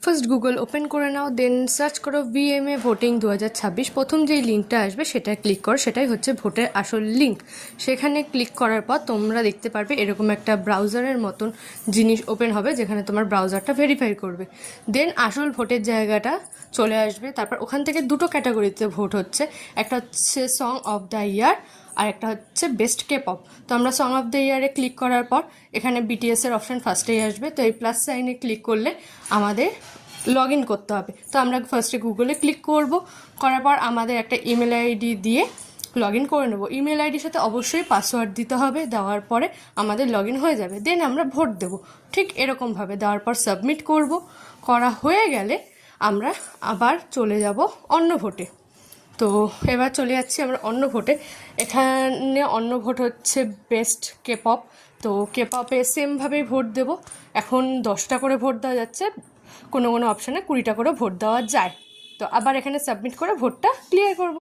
First Google open করে নাও, দেন search করো VMA voting 2026। প্রথম যেই লিঙ্কটা আসবে সেটা ক্লিক করো, সেটাই হচ্ছে ভোটের আসল লিঙ্ক। সেখানে ক্লিক করার পর তোমরা দেখতে পারবে এরকম একটা ব্রাউজারের মতন জিনিস ওপেন হবে, যেখানে তোমার ব্রাউজারটা ভেরিফাই করবে। দেন আসল ভোটের জায়গাটা চলে আসবে। তারপর ওখান থেকে দুটো ক্যাটাগরিতে ভোট হচ্ছে, একটা হচ্ছে সং অফ দ্য ইয়ার আর একটা হচ্ছে বেস্ট কে পপ। তো আমরা সং অফ দ্য ইয়ারে ক্লিক করার পর এখানে BTS-এর অপশান ফার্স্টেই আসবে। তো এই প্লাস সাইনে ক্লিক করলে আমাদের লগ ইন করতে হবে। তো আমরা ফার্স্টে গুগলে ক্লিক করব, করার পর আমাদের একটা ইমেল আইডি দিয়ে লগ ইন করে নেবো। ইমেল আইডির সাথে অবশ্যই পাসওয়ার্ড দিতে হবে, দেওয়ার পরে আমাদের লগ ইন হয়ে যাবে। দেন আমরা ভোট দেবো ঠিক এরকমভাবে। দেওয়ার পর সাবমিট করব। করা হয়ে গেলে আমরা আবার চলে যাব অন্য ভোটে। তো এবার চলে যাচ্ছি আমরা অন্য ভোটে। এখানে অন্য ভোট হচ্ছে বেস্ট কে পপ। তো কে পপে সেমভাবেই ভোট দেব। এখন 10টা করে ভোট দেওয়া যাচ্ছে, কোনো কোনো অপশানে 20টা করে ভোট দেওয়া যায়। তো আবার এখানে সাবমিট করে ভোটটা ক্লিয়ার করব।